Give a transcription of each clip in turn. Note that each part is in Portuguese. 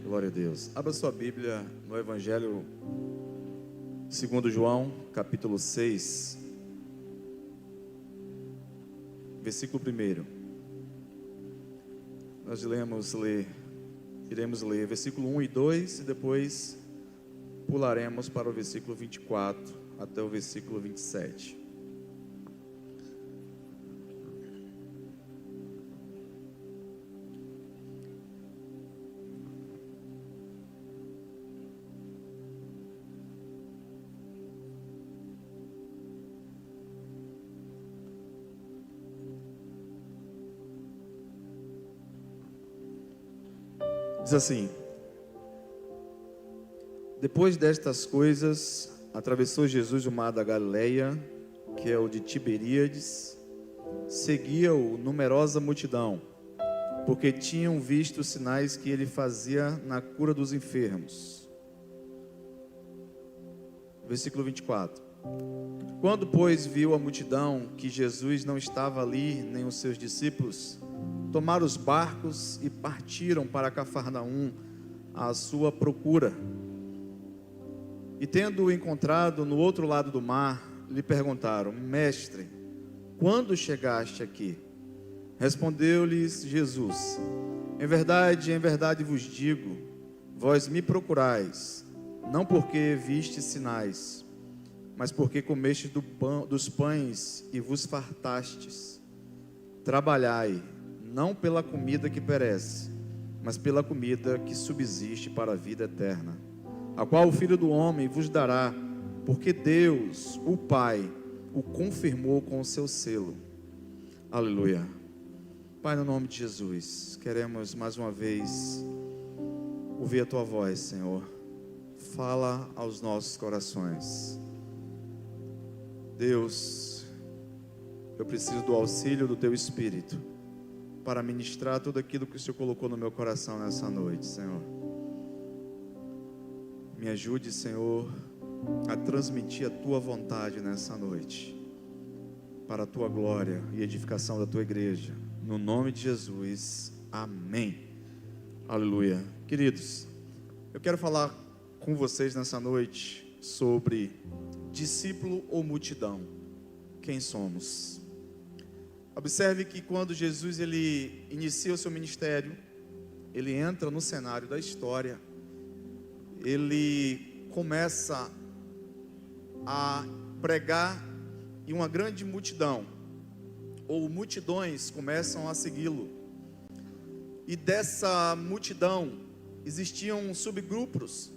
Glória a Deus. Abra sua Bíblia no Evangelho segundo João, capítulo 6, versículo 1. Nós iremos ler versículo 1 e 2 e depois pularemos para o versículo 24 até o versículo 27. Diz assim: depois destas coisas, atravessou Jesus o mar da Galileia, que é o de Tiberíades. Seguia-o numerosa multidão, porque tinham visto os sinais que ele fazia na cura dos enfermos. Versículo 24. Quando, pois, viu a multidão que Jesus não estava ali, nem os seus discípulos, tomaram os barcos e partiram para Cafarnaum à sua procura. E tendo-o encontrado no outro lado do mar, lhe perguntaram: Mestre, quando chegaste aqui? Respondeu-lhes Jesus: em verdade vos digo, vós me procurais, não porque vistes sinais, mas porque comestes dos pães e vos fartastes. Trabalhai, não pela comida que perece, mas pela comida que subsiste para a vida eterna, a qual o Filho do Homem vos dará, porque Deus, o Pai, o confirmou com o seu selo. Aleluia. Pai, no nome de Jesus, queremos mais uma vez ouvir a Tua voz, Senhor. Fala aos nossos corações. Deus, eu preciso do auxílio do Teu Espírito para ministrar tudo aquilo que o Senhor colocou no meu coração nessa noite, Senhor. Me ajude, Senhor, a transmitir a Tua vontade nessa noite, para a Tua glória e edificação da Tua igreja, no nome de Jesus, amém. Aleluia. Queridos, eu quero falar com vocês nessa noite sobre discípulo ou multidão. Quem somos? Observe que quando Jesus ele inicia o seu ministério, ele entra no cenário da história, ele começa a pregar e uma grande multidão, ou multidões começam a segui-lo. E dessa multidão existiam subgrupos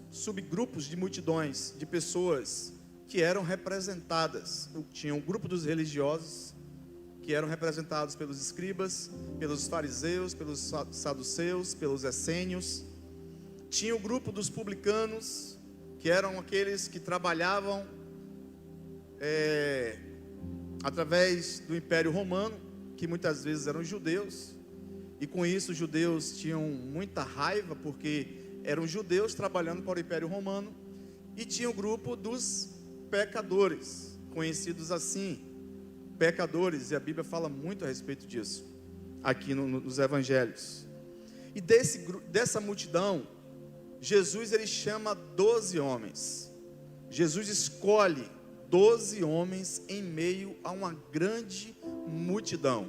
de multidões, de pessoas que eram representadas. Tinha um grupo dos religiosos, que eram representados pelos escribas, pelos fariseus, pelos saduceus, pelos essênios. Tinha o grupo dos publicanos, que eram aqueles que trabalhavam através do Império Romano, que muitas vezes eram judeus, e com isso os judeus tinham muita raiva, porque eram judeus trabalhando para o Império Romano. E tinha o grupo dos pecadores, conhecidos assim, pecadores, e a Bíblia fala muito a respeito disso aqui nos evangelhos. E dessa multidão, Jesus ele chama 12 homens. Jesus escolhe 12 homens em meio a uma grande multidão.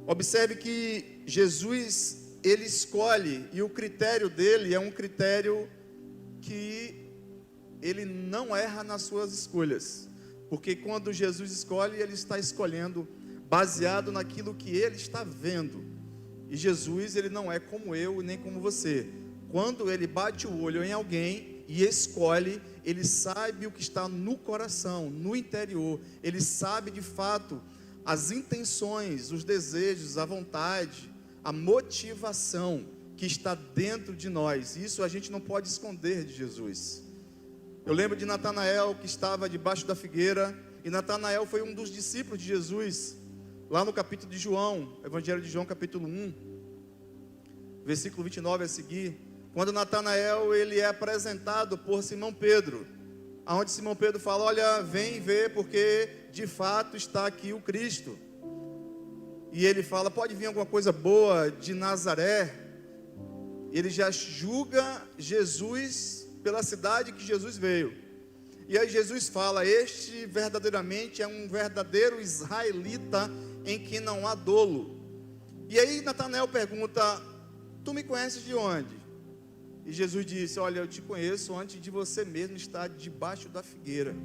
Observe que Jesus ele escolhe, e o critério dele é um critério que ele não erra nas suas escolhas. Porque quando Jesus escolhe, ele está escolhendo baseado naquilo que ele está vendo. E Jesus, ele não é como eu nem como você. Quando ele bate o olho em alguém e escolhe, ele sabe o que está no coração, no interior. Ele sabe de fato as intenções, os desejos, a vontade, a motivação que está dentro de nós. Isso a gente não pode esconder de Jesus. Eu lembro de Natanael, que estava debaixo da figueira, e Natanael foi um dos discípulos de Jesus, lá no capítulo de João, Evangelho de João, capítulo 1, versículo 29 a seguir, quando Natanael ele é apresentado por Simão Pedro, aonde Simão Pedro fala: olha, vem ver, porque de fato está aqui o Cristo. E ele fala: pode vir alguma coisa boa de Nazaré? ele já julga Jesus pela cidade que Jesus veio. E aí Jesus fala: este verdadeiramente é um verdadeiro israelita em que não há dolo. E aí Natanael pergunta: tu me conheces de onde? E Jesus disse: olha, eu te conheço antes de você mesmo estar debaixo da figueira.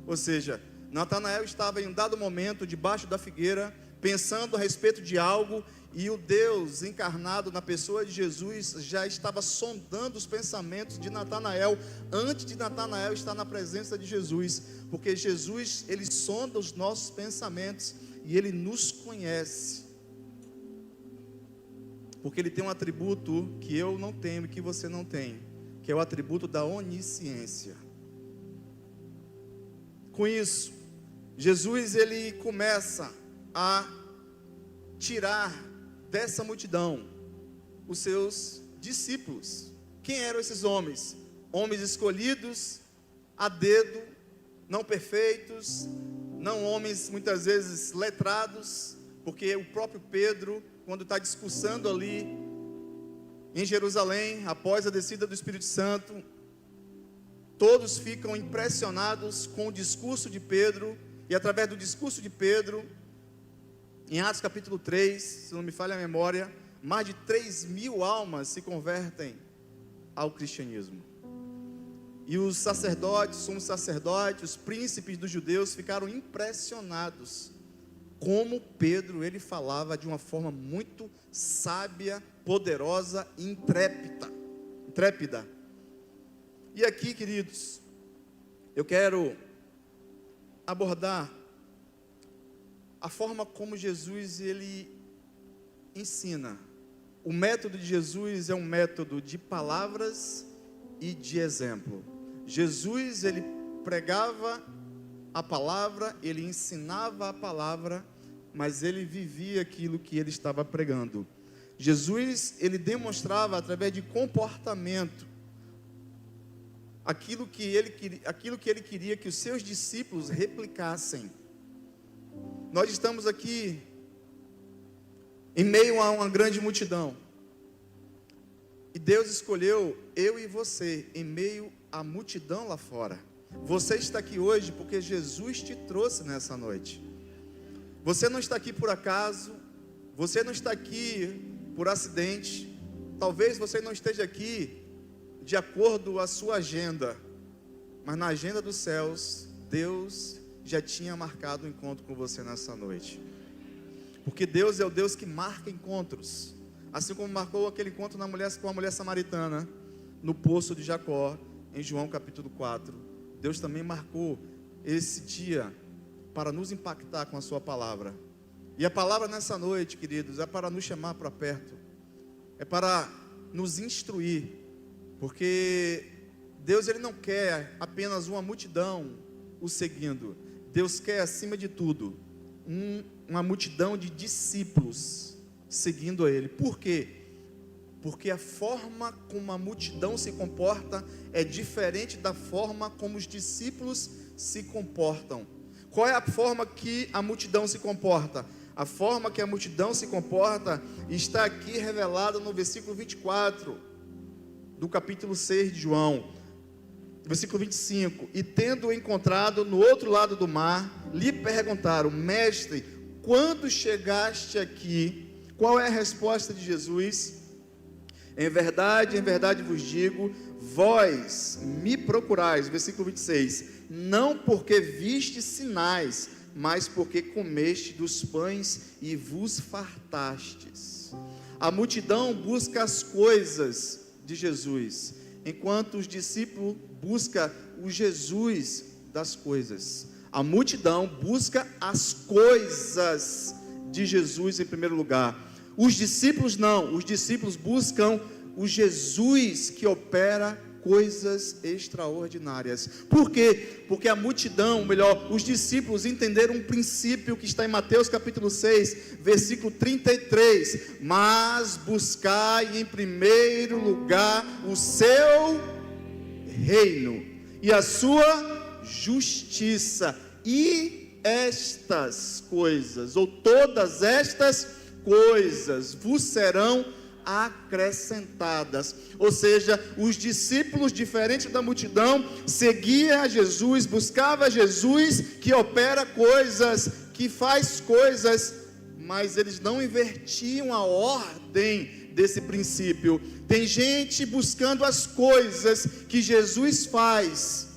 Ou seja, Natanael estava em um dado momento debaixo da figueira, pensando a respeito de algo, e o Deus encarnado na pessoa de Jesus já estava sondando os pensamentos de Natanael, antes de Natanael estar na presença de Jesus, porque Jesus, ele sonda os nossos pensamentos, e ele nos conhece, porque ele tem um atributo que eu não tenho e que você não tem, que é o atributo da onisciência. Com isso, Jesus, ele começa a tirar dessa multidão os seus discípulos. Quem eram esses homens? Homens escolhidos a dedo, não perfeitos, não homens muitas vezes letrados, porque o próprio Pedro, quando está discursando ali em Jerusalém, após a descida do Espírito Santo, todos ficam impressionados com o discurso de Pedro, e através do discurso de Pedro, em Atos capítulo 3, se não me falha a memória, mais de 3.000 almas se convertem ao cristianismo. E os sacerdotes, sumos sacerdotes, os príncipes dos judeus ficaram impressionados como Pedro, ele falava de uma forma muito sábia, poderosa e intrépida. E aqui, queridos, eu quero abordar a forma como Jesus, ele ensina. O método de Jesus é um método de palavras e de exemplo. Jesus, ele pregava a palavra, ele ensinava a palavra, mas ele vivia aquilo que ele estava pregando. Jesus, ele demonstrava através de comportamento aquilo que ele queria que os seus discípulos replicassem. Nós estamos aqui em meio a uma grande multidão, e Deus escolheu eu e você em meio à multidão lá fora. Você está aqui hoje porque Jesus te trouxe nessa noite. Você não está aqui por acaso, você não está aqui por acidente. Talvez você não esteja aqui de acordo com a sua agenda, mas na agenda dos céus, Deus já tinha marcado um encontro com você nessa noite. Porque Deus é o Deus que marca encontros, assim como marcou aquele encontro com a mulher samaritana no poço de Jacó, em João capítulo 4. Deus também marcou esse dia para nos impactar com a sua palavra. E a palavra nessa noite, queridos, é para nos chamar para perto, é para nos instruir, porque Deus, ele não quer apenas uma multidão o seguindo. Deus quer, acima de tudo, uma multidão de discípulos seguindo a ele. Por quê? Porque a forma como a multidão se comporta é diferente da forma como os discípulos se comportam. Qual é a forma que a multidão se comporta? A forma que a multidão se comporta está aqui revelada no versículo 24 do capítulo 6 de João. Versículo 25: e tendo-o encontrado no outro lado do mar, lhe perguntaram: mestre, quando chegaste aqui? Qual é a resposta de Jesus? Em verdade vos digo, vós me procurais, versículo 26, não porque viste sinais, mas porque comeste dos pães e vos fartastes. A multidão busca as coisas de Jesus, enquanto os discípulos buscam o Jesus das coisas. A multidão busca as coisas de Jesus em primeiro lugar. Os discípulos não, os discípulos buscam o Jesus que opera coisas extraordinárias. Por quê? Porque a multidão, melhor, os discípulos entenderam um princípio que está em Mateus capítulo 6, versículo 33, mas buscai em primeiro lugar o seu reino e a sua justiça, e estas coisas, ou todas estas coisas, vos serão acrescentadas. Ou seja, os discípulos, diferente da multidão, seguiam a Jesus, buscavam a Jesus, que opera coisas, que faz coisas, mas eles não invertiam a ordem desse princípio. Tem gente buscando as coisas que Jesus faz,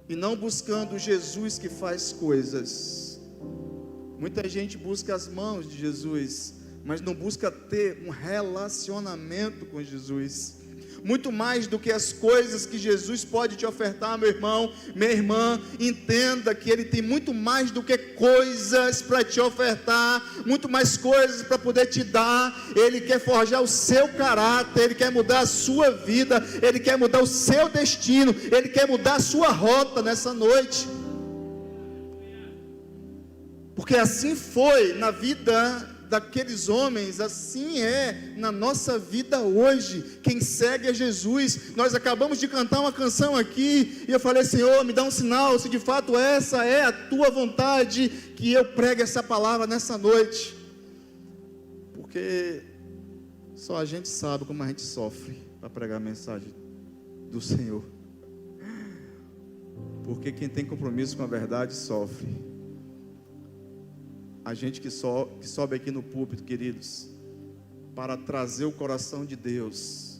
e não buscando Jesus que faz coisas. Muita gente busca as mãos de Jesus, mas não busca ter um relacionamento com Jesus. Muito mais do que as coisas que Jesus pode te ofertar, meu irmão, minha irmã, entenda que Ele tem muito mais do que coisas para te ofertar, muito mais coisas para poder te dar. Ele quer forjar o seu caráter, Ele quer mudar a sua vida, Ele quer mudar o seu destino, Ele quer mudar a sua rota nessa noite. Porque assim foi na vida daqueles homens, assim é na nossa vida hoje. Quem segue a Jesus, nós acabamos de cantar uma canção aqui, e eu falei: Senhor, me dá um sinal, se de fato essa é a tua vontade, que eu pregue essa palavra nessa noite. Porque só a gente sabe como a gente sofre para pregar a mensagem do Senhor. Porque quem tem compromisso com a verdade sofre. A gente que sobe aqui no púlpito, queridos, para trazer o coração de Deus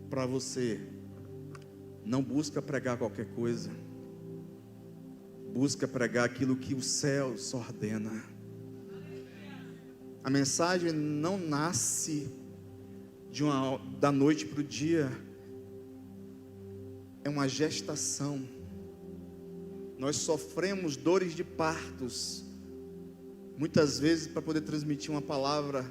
para você, não busca pregar qualquer coisa, busca pregar aquilo que o céu só ordena. A mensagem não nasce da noite para o dia, é uma gestação. Nós sofremos dores de partos, muitas vezes, para poder transmitir uma palavra,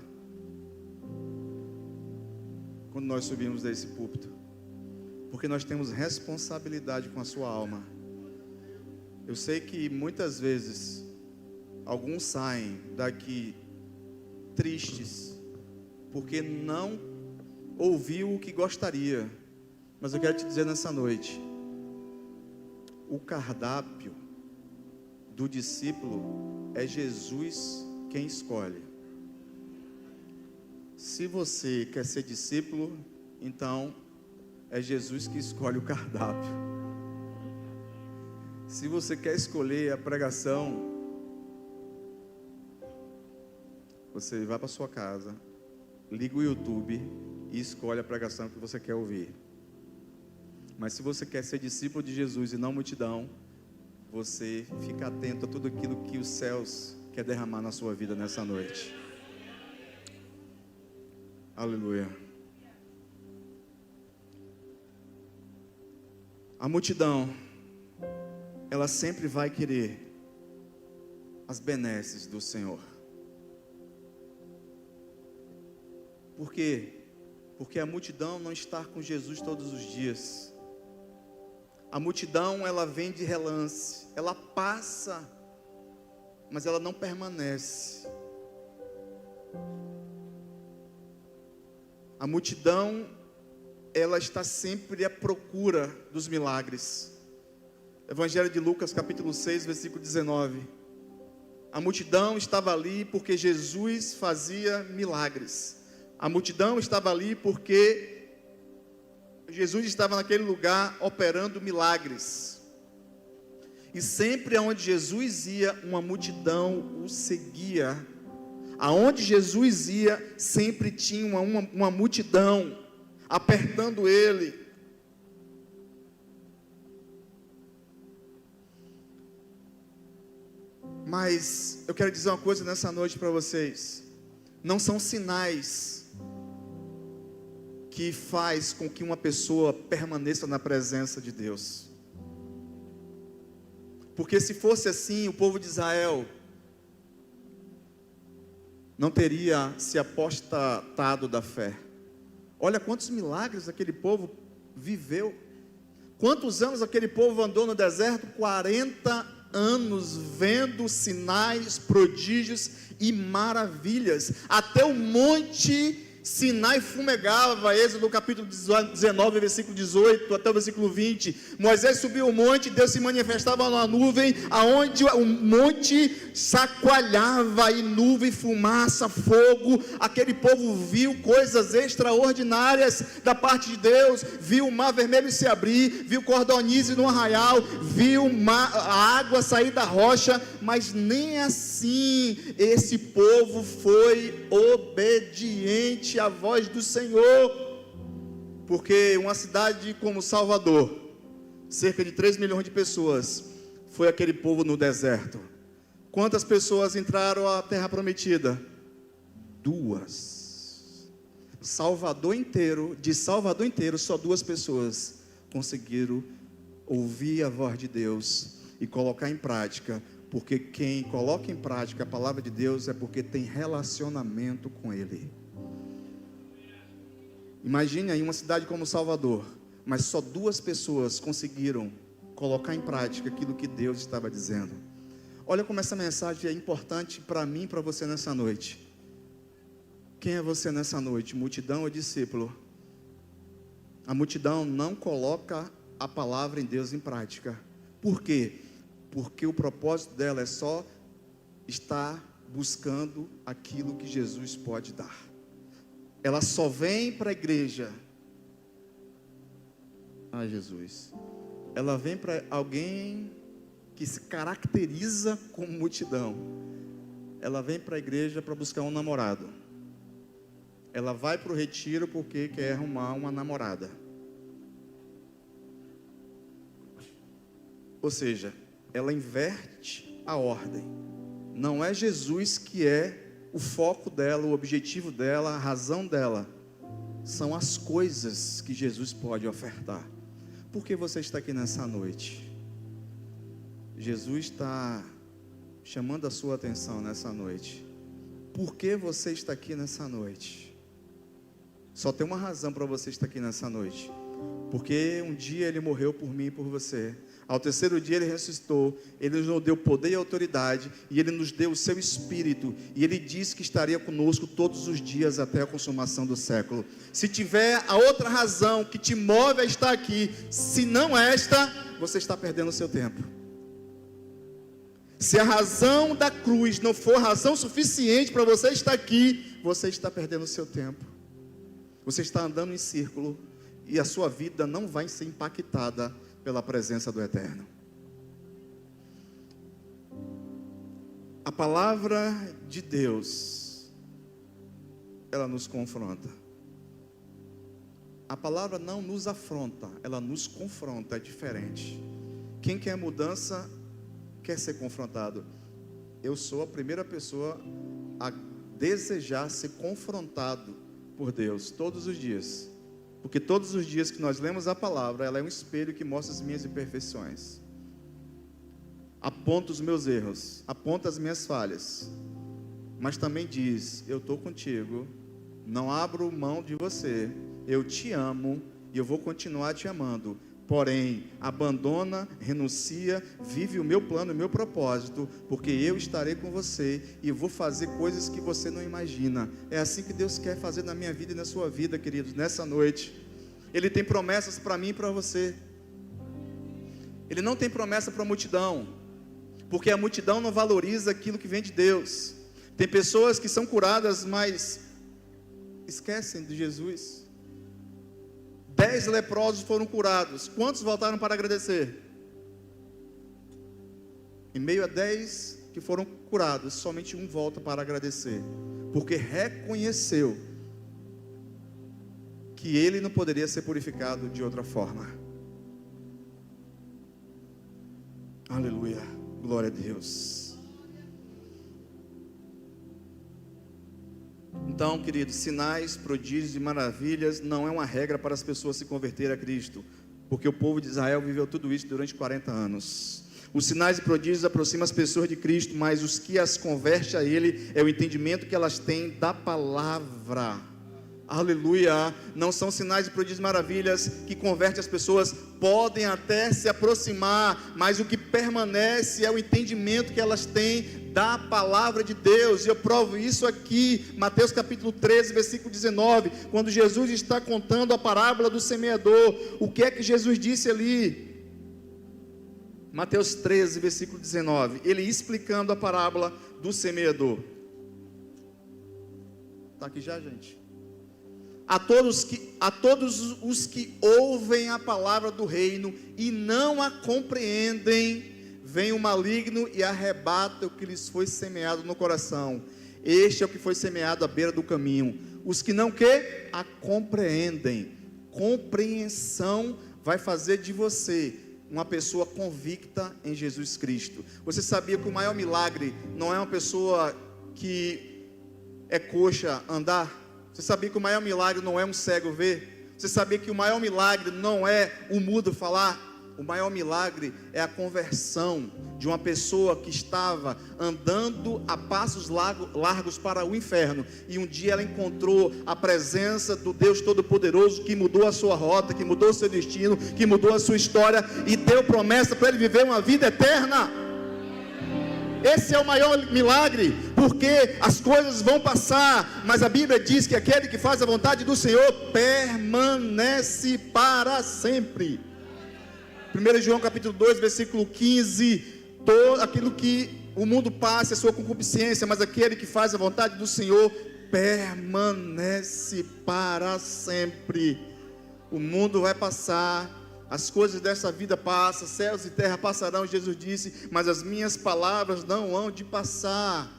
quando nós subimos desse púlpito, porque nós temos responsabilidade com a sua alma. Eu sei que muitas vezes alguns saem daqui tristes, porque não ouviu o que gostaria. Mas eu quero te dizer nessa noite, o cardápio do discípulo é Jesus quem escolhe. Se você quer ser discípulo, então é Jesus que escolhe o cardápio. Se você quer escolher a pregação, você vai para sua casa, liga o YouTube e escolhe a pregação que você quer ouvir. Mas se você quer ser discípulo de Jesus e não multidão, você fica atento a tudo aquilo que os céus quer derramar na sua vida nessa noite. Aleluia. A multidão, ela sempre vai querer as benesses do Senhor. Por quê? Porque a multidão não está com Jesus todos os dias. A multidão, ela vem de relance, ela passa, mas ela não permanece. A multidão, ela está sempre à procura dos milagres. Evangelho de Lucas, capítulo 6, versículo 19. A multidão estava ali porque Jesus fazia milagres. A multidão estava ali porque Jesus estava naquele lugar operando milagres. E sempre aonde Jesus ia, uma multidão o seguia. Aonde Jesus ia, sempre tinha uma multidão apertando ele. Mas eu quero dizer uma coisa nessa noite para vocês. Não são sinais que faz com que uma pessoa permaneça na presença de Deus. Porque se fosse assim, o povo de Israel não teria se apostatado da fé. Olha quantos milagres aquele povo viveu. Quantos anos aquele povo andou no deserto? 40 anos vendo sinais, prodígios e maravilhas. Até o monte Sinai fumegava, Êxodo capítulo 19, versículo 18 até o versículo 20. Moisés subiu o monte, Deus se manifestava na nuvem, aonde o monte chacoalhava, e nuvem, fumaça, fogo. Aquele povo viu coisas extraordinárias da parte de Deus, viu o mar vermelho se abrir, viu cordonize no arraial, viu a água sair da rocha, mas nem assim esse povo foi obediente à voz do Senhor. Porque uma cidade como Salvador, cerca de 3 milhões de pessoas, foi aquele povo no deserto. Quantas pessoas entraram à terra prometida? 2. Salvador inteiro, só 2 pessoas conseguiram ouvir a voz de Deus e colocar em prática. Porque quem coloca em prática a palavra de Deus é porque tem relacionamento com Ele. Imagine aí uma cidade como Salvador, mas só 2 pessoas conseguiram colocar em prática aquilo que Deus estava dizendo. Olha como essa mensagem é importante para mim e para você nessa noite. Quem é você nessa noite? Multidão ou discípulo? A multidão não coloca a palavra em Deus em prática. Por quê? Porque o propósito dela é só estar buscando aquilo que Jesus pode dar. Ela só vem para a igreja. Jesus. Ela vem para alguém que se caracteriza como multidão. Ela vem para a igreja para buscar um namorado. Ela vai para o retiro porque quer arrumar uma namorada. Ou seja, ela inverte a ordem. Não é Jesus que é o foco dela, o objetivo dela, a razão dela. São as coisas que Jesus pode ofertar. Por que você está aqui nessa noite? Jesus está chamando a sua atenção nessa noite. Por que você está aqui nessa noite? Só tem uma razão para você estar aqui nessa noite. Porque um dia Ele morreu por mim e por você. Ao terceiro dia Ele ressuscitou. Ele nos deu poder e autoridade. E Ele nos deu o seu Espírito. E Ele disse que estaria conosco todos os dias até a consumação do século. Se tiver a outra razão que te move a estar aqui, se não esta, você está perdendo o seu tempo. Se a razão da cruz não for razão suficiente para você estar aqui, você está perdendo o seu tempo. Você está andando em círculo. E a sua vida não vai ser impactada pela presença do Eterno. A palavra de Deus, ela nos confronta. A palavra não nos afronta, ela nos confronta, é diferente. Quem quer mudança, quer ser confrontado. Eu sou a primeira pessoa a desejar ser confrontado por Deus, todos os dias. Porque todos os dias que nós lemos a palavra, ela é um espelho que mostra as minhas imperfeições. Aponta os meus erros, aponta as minhas falhas. Mas também diz, eu estou contigo, não abro mão de você, eu te amo e eu vou continuar te amando. Porém, abandona, renuncia, vive o meu plano, o meu propósito, porque eu estarei com você e vou fazer coisas que você não imagina. É assim que Deus quer fazer na minha vida e na sua vida, queridos, nessa noite. Ele tem promessas para mim e para você. Ele não tem promessa para a multidão, porque a multidão não valoriza aquilo que vem de Deus. Tem pessoas que são curadas, mas esquecem de Jesus. 10 leprosos foram curados. Quantos voltaram para agradecer? Em meio a 10 que foram curados, somente um volta para agradecer, porque reconheceu que ele não poderia ser purificado de outra forma. Aleluia, glória a Deus. Então, queridos, sinais, prodígios e maravilhas não é uma regra para as pessoas se converterem a Cristo, porque o povo de Israel viveu tudo isso durante 40 anos. Os sinais e prodígios aproximam as pessoas de Cristo, mas os que as converte a Ele é o entendimento que elas têm da palavra. Aleluia! Não são sinais e prodígios e maravilhas que convertem as pessoas, podem até se aproximar, mas o que permanece é o entendimento que elas têm da palavra de Deus. E eu provo isso aqui, Mateus capítulo 13, versículo 19, quando Jesus está contando a parábola do semeador. O que é que Jesus disse ali? Mateus 13, versículo 19, ele explicando a parábola do semeador. Está aqui já, gente? A todos os que ouvem a palavra do reino e não a compreendem, vem o maligno e arrebata o que lhes foi semeado no coração. Este é o que foi semeado à beira do caminho. Os que não a compreendem. Compreensão vai fazer de você uma pessoa convicta em Jesus Cristo. Você sabia que o maior milagre não é uma pessoa que é coxa andar? Você sabia que o maior milagre não é um cego ver? Você sabia que o maior milagre não é o mudo falar? O maior milagre é a conversão de uma pessoa que estava andando a passos largos para o inferno, e um dia ela encontrou a presença do Deus Todo-Poderoso, que mudou a sua rota, que mudou o seu destino, que mudou a sua história, e deu promessa para ele viver uma vida eterna. Esse é o maior milagre, porque as coisas vão passar, mas a Bíblia diz que aquele que faz a vontade do Senhor permanece para sempre. 1 João capítulo 2, versículo 15, todo aquilo que o mundo passa é sua concupiscência, mas aquele que faz a vontade do Senhor permanece para sempre. O mundo vai passar, as coisas dessa vida passam, céus e terra passarão, Jesus disse, mas as minhas palavras não hão de passar.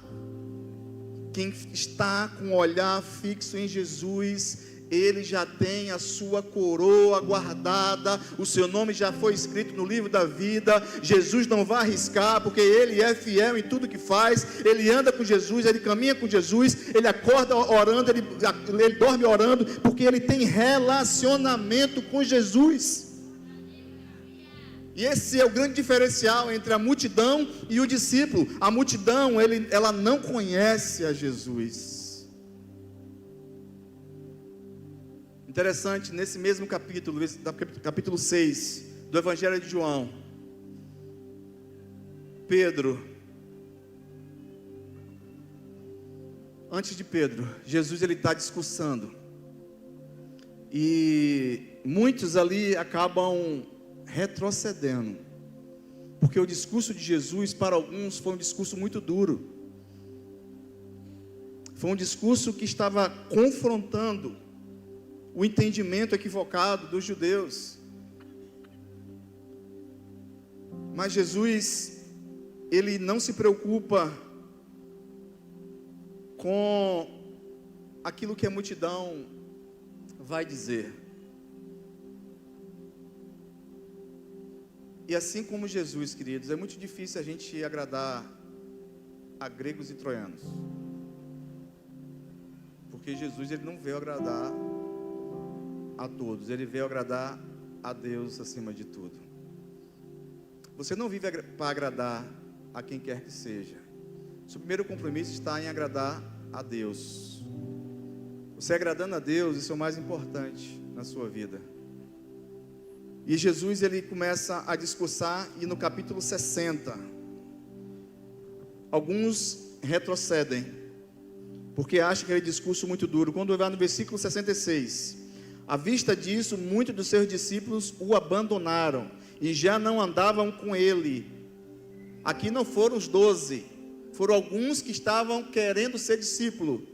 Quem está com o olhar fixo em Jesus, ele já tem a sua coroa guardada, o seu nome já foi escrito no livro da vida. Jesus não vai arriscar, porque ele é fiel em tudo que faz. Ele anda com Jesus, ele caminha com Jesus, ele acorda orando, ele dorme orando, porque ele tem relacionamento com Jesus. E esse é o grande diferencial entre a multidão e o discípulo. A multidão, ela não conhece a Jesus. Interessante, nesse mesmo capítulo 6 do Evangelho de João, Pedro, antes de Pedro, Jesus ele está discursando, e muitos ali acabam retrocedendo, porque o discurso de Jesus para alguns foi um discurso muito duro, foi um discurso que estava confrontando o entendimento equivocado dos judeus. Mas Jesus, ele não se preocupa com aquilo que a multidão vai dizer. E assim como Jesus, queridos, é muito difícil a gente agradar a gregos e troianos, porque Jesus ele não veio agradar a todos, ele veio agradar a Deus acima de tudo. Você não vive para agradar a quem quer que seja. Seu primeiro compromisso está em agradar a Deus. Você agradando a Deus, isso é o mais importante na sua vida. E Jesus ele começa a discursar, e no capítulo 60 alguns retrocedem, porque acham aquele discurso muito duro. Quando vai no versículo 66, à vista disso, muitos dos seus discípulos o abandonaram e já não andavam com ele. Aqui não foram os 12, foram alguns que estavam querendo ser discípulo.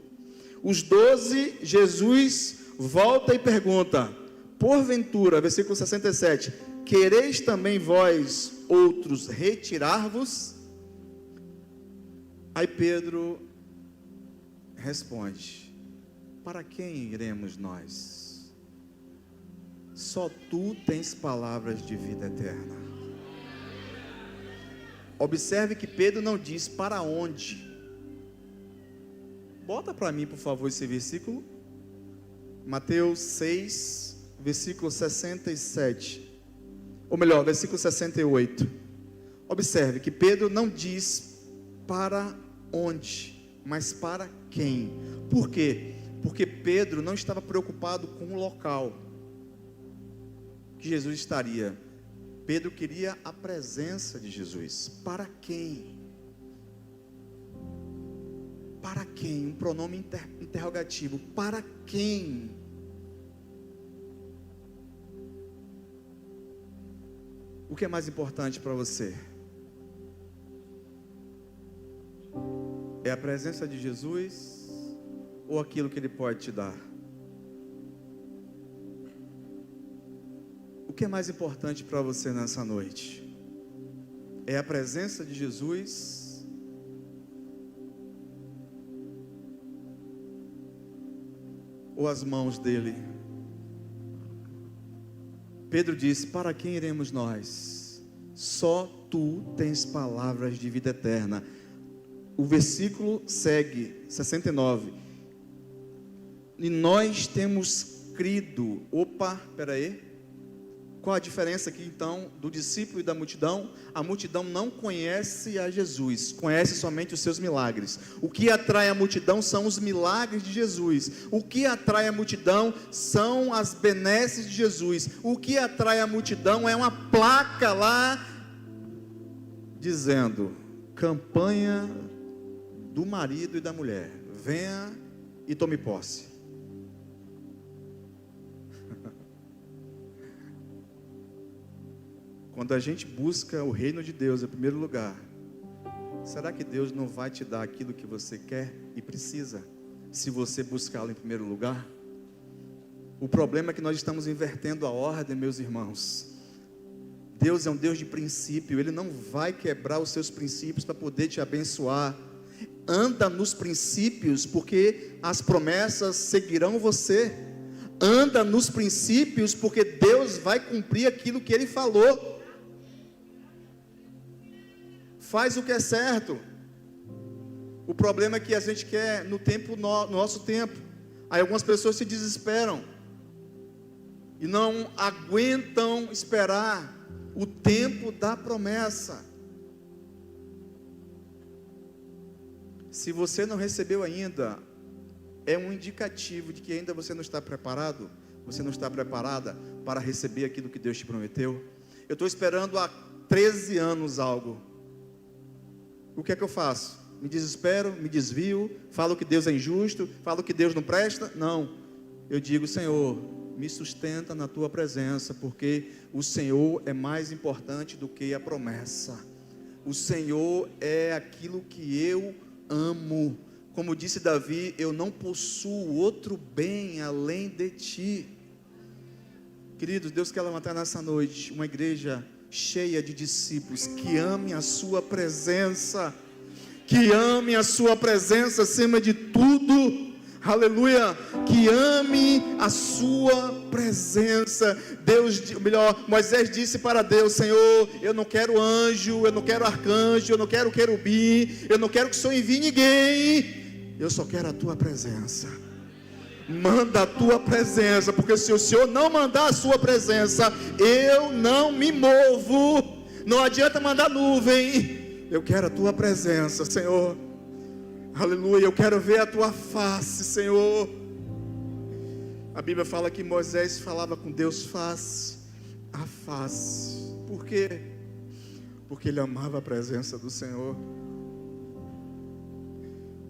Os 12, Jesus volta e pergunta: porventura, versículo 67, quereis também vós outros retirar-vos? Aí Pedro responde: para quem iremos nós? Só tu tens palavras de vida eterna. Observe que Pedro não diz para onde. Bota para mim, por favor, esse versículo. Mateus 6, versículo 67. Ou melhor, versículo 68. Observe que Pedro não diz para onde, mas para quem. Por quê? Porque Pedro não estava preocupado com o local que Jesus estaria. Pedro queria a presença de Jesus. Para quem? Para quem? Um pronome interrogativo. Para quem? O que é mais importante para você? É a presença de Jesus ou aquilo que Ele pode te dar? O que é mais importante para você nessa noite? É a presença de Jesus ou as mãos dele? Pedro disse: para quem iremos nós? Só tu tens palavras de vida eterna. O versículo segue, 69. E nós temos crido. Opa, espera aí. Qual a diferença aqui então do discípulo e da multidão? A multidão não conhece a Jesus, conhece somente os seus milagres. O que atrai a multidão são os milagres de Jesus. O que atrai a multidão são as benesses de Jesus. O que atrai a multidão é uma placa lá dizendo: campanha do marido e da mulher, venha e tome posse. Quando a gente busca o reino de Deus em primeiro lugar, será que Deus não vai te dar aquilo que você quer e precisa, se você buscá-lo em primeiro lugar? O problema é que nós estamos invertendo a ordem, meus irmãos. Deus é um Deus de princípio, Ele não vai quebrar os seus princípios para poder te abençoar. Anda nos princípios, porque as promessas seguirão você. Anda nos princípios, porque Deus vai cumprir aquilo que Ele falou. Faz o que é certo. O problema é que a gente quer no nosso tempo. Aí algumas pessoas se desesperam e não aguentam esperar o tempo da promessa. Se você não recebeu ainda, é um indicativo de que ainda você não está preparado, você não está preparada para receber aquilo que Deus te prometeu. Eu estou esperando há 13 anos algo. O que é que eu faço? Me desespero, me desvio, falo que Deus é injusto, falo que Deus não presta? Não, eu digo: Senhor, me sustenta na tua presença, porque o Senhor é mais importante do que a promessa. O Senhor é aquilo que eu amo. Como disse Davi: eu não possuo outro bem além de ti. Queridos, Deus quer levantar nessa noite uma igreja cheia de discípulos que amem a sua presença, que amem a sua presença acima de tudo. Aleluia, que ame a sua presença. Moisés disse para Deus: Senhor, eu não quero anjo, eu não quero arcanjo, eu não quero querubim, eu não quero que o Senhor envie ninguém, eu só quero a tua presença. Manda a tua presença, porque se o Senhor não mandar a sua presença, eu não me movo. Não adianta mandar nuvem, eu quero a tua presença, Senhor. Aleluia, eu quero ver a tua face, Senhor. A Bíblia fala que Moisés falava com Deus face a face. Por quê? Porque ele amava a presença do Senhor,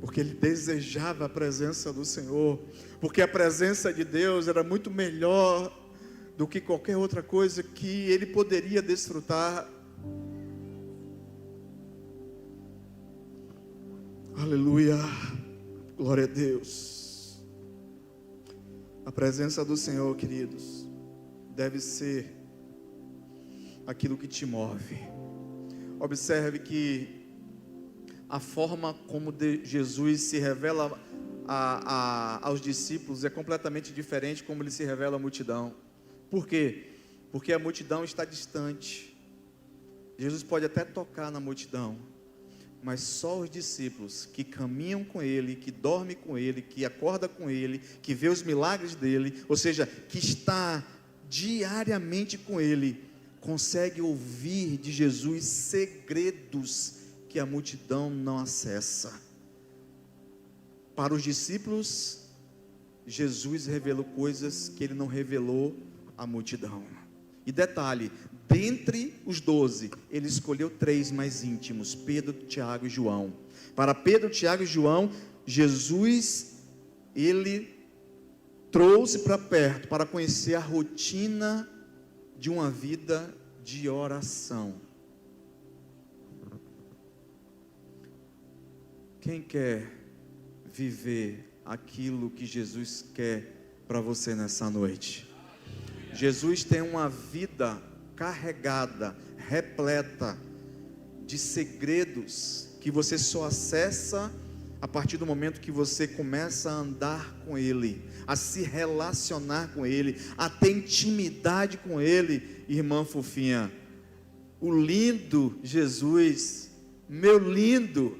porque ele desejava a presença do Senhor, porque a presença de Deus era muito melhor do que qualquer outra coisa que ele poderia desfrutar. Aleluia, glória a Deus. A presença do Senhor, queridos, deve ser aquilo que te move. Observe que a forma como Jesus se revela aos discípulos é completamente diferente como ele se revela à multidão. Por quê? Porque a multidão está distante. Jesus pode até tocar na multidão, mas só os discípulos que caminham com Ele, que dormem com Ele, que acordam com Ele, que vê os milagres dEle, ou seja, que está diariamente com Ele, consegue ouvir de Jesus segredos que a multidão não acessa. Para os discípulos, Jesus revelou coisas que Ele não revelou à multidão. E detalhe, dentre os 12, Ele escolheu 3 mais íntimos: Pedro, Tiago e João. Para Pedro, Tiago e João, Jesus, ele trouxe para perto para conhecer a rotina de uma vida de oração. Quem quer viver aquilo que Jesus quer para você nessa noite? Jesus tem uma vida carregada, repleta de segredos que você só acessa a partir do momento que você começa a andar com Ele, a se relacionar com Ele, a ter intimidade com Ele. Irmã fofinha, o lindo Jesus, meu lindo,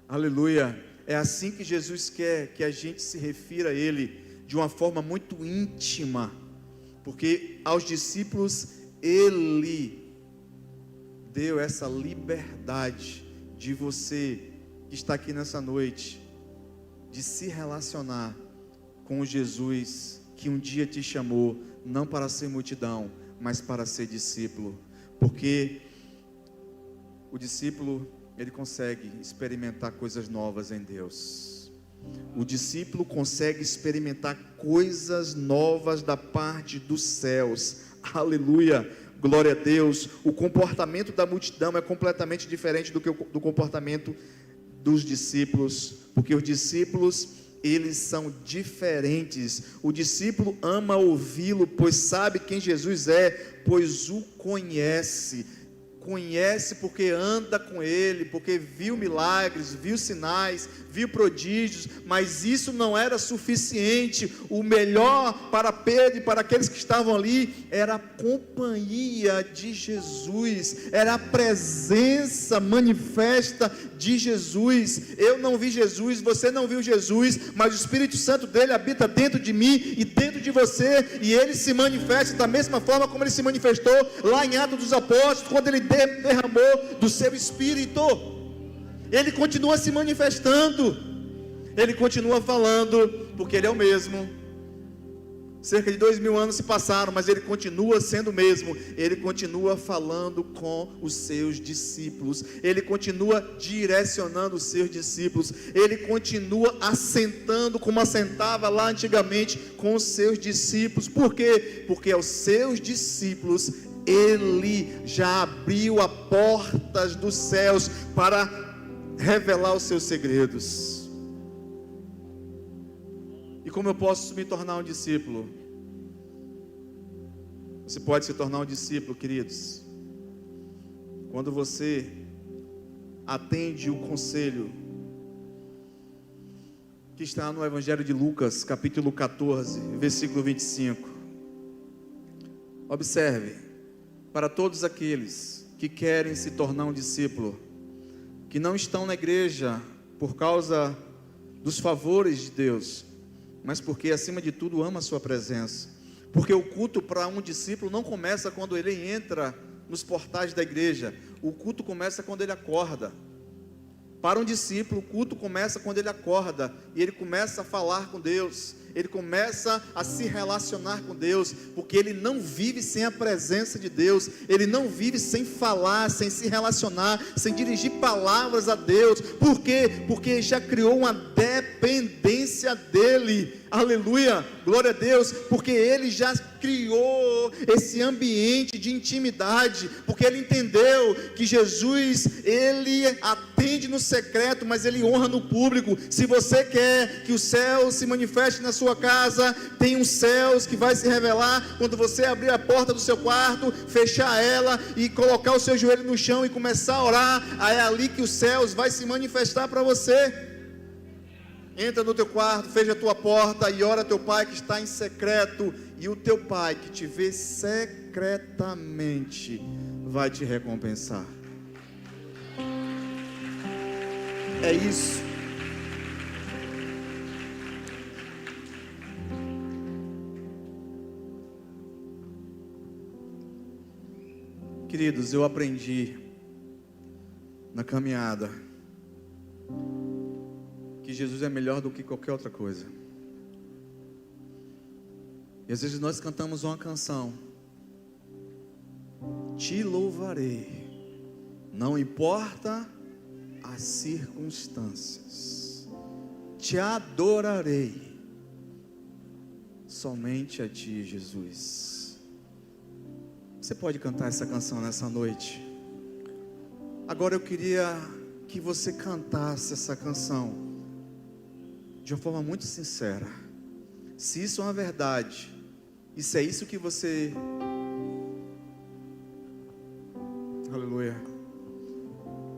aleluia, é assim que Jesus quer que a gente se refira a Ele, de uma forma muito íntima, porque aos discípulos Ele deu essa liberdade de você que está aqui nessa noite, de se relacionar com o Jesus que um dia te chamou, não para ser multidão, mas para ser discípulo, porque o discípulo, ele consegue experimentar coisas novas em Deus. O discípulo consegue experimentar coisas novas da parte dos céus. Aleluia, glória a Deus. O comportamento da multidão é completamente diferente do comportamento dos discípulos, porque os discípulos, eles são diferentes. O discípulo ama ouvi-lo, pois sabe quem Jesus é, pois o conhece porque anda com Ele, porque viu milagres, viu sinais, viu prodígios, mas isso não era suficiente. O melhor para Pedro e para aqueles que estavam ali era a companhia de Jesus, era a presença manifesta de Jesus. Eu não vi Jesus, você não viu Jesus, mas o Espírito Santo dele habita dentro de mim e dentro de você, e ele se manifesta da mesma forma como ele se manifestou lá em Atos dos Apóstolos, quando ele derramou do seu Espírito. Ele continua se manifestando, ele continua falando, porque ele é o mesmo. Cerca de 2000 anos se passaram, mas ele continua sendo o mesmo. Ele continua falando com os seus discípulos, ele continua direcionando os seus discípulos, ele continua assentando como assentava lá antigamente com os seus discípulos. Por quê? Porque aos seus discípulos ele já abriu as portas dos céus para revelar os seus segredos. E como eu posso me tornar um discípulo? Você pode se tornar um discípulo, queridos, quando você atende o conselho que está no Evangelho de Lucas, capítulo 14, versículo 25. Observe, para todos aqueles que querem se tornar um discípulo, que não estão na igreja por causa dos favores de Deus, mas porque acima de tudo ama a sua presença, porque o culto para um discípulo não começa quando ele entra nos portais da igreja, o culto começa quando ele acorda. Para um discípulo, o culto começa quando ele acorda, e ele começa a falar com Deus, ele começa a se relacionar com Deus, porque ele não vive sem a presença de Deus, ele não vive sem falar, sem se relacionar, sem dirigir palavras a Deus. Por quê? Porque já criou uma dependência dele. Aleluia, glória a Deus, porque ele já criou esse ambiente de intimidade, porque ele entendeu que Jesus, ele atende no secreto, mas ele honra no público. Se você quer que o céu se manifeste na sua casa, tem um céu que vai se revelar quando você abrir a porta do seu quarto, fechar ela e colocar o seu joelho no chão e começar a orar. É ali que os céus vai se manifestar para você. Entra no teu quarto, fecha a tua porta e ora a teu pai que está em secreto, e o teu pai que te vê secretamente vai te recompensar. É isso. Queridos, eu aprendi na caminhada que Jesus é melhor do que qualquer outra coisa. E às vezes nós cantamos uma canção: te louvarei, não importa a das circunstâncias. Te adorarei, somente a Ti, Jesus. Você pode cantar essa canção nessa noite? Agora eu queria que você cantasse essa canção de uma forma muito sincera. Se isso é uma verdade, e se é isso que você... Aleluia.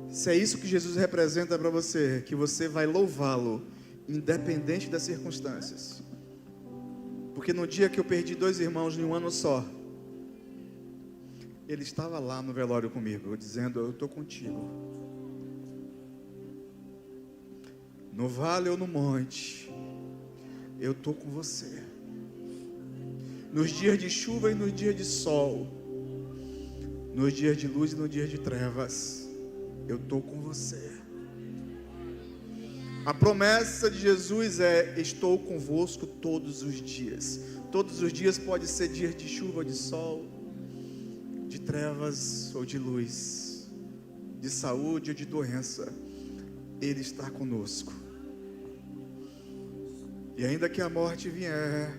Se é isso que Jesus representa para você, que você vai louvá-lo, independente das circunstâncias. Porque no dia que eu perdi 2 irmãos em um ano só, ele estava lá no velório comigo, dizendo: eu estou contigo. No vale ou no monte, eu estou com você. Nos dias de chuva e nos dias de sol, nos dias de luz e nos dias de trevas, eu estou com você. A promessa de Jesus é: estou convosco todos os dias. Todos os dias pode ser dias de chuva ou de sol, de trevas ou de luz, de saúde ou de doença. Ele está conosco. E ainda que a morte vier,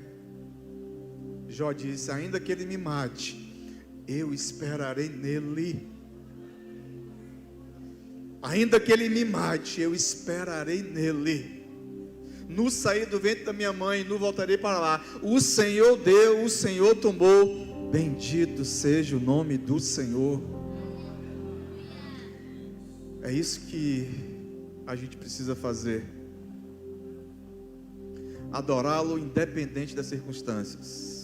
Jó disse: ainda que ele me mate, eu esperarei nele. Ainda que ele me mate, eu esperarei nele. No sair do ventre da minha mãe, não voltarei para lá. O Senhor deu, o Senhor tomou. Bendito seja o nome do Senhor. É isso que a gente precisa fazer. Adorá-lo independente das circunstâncias.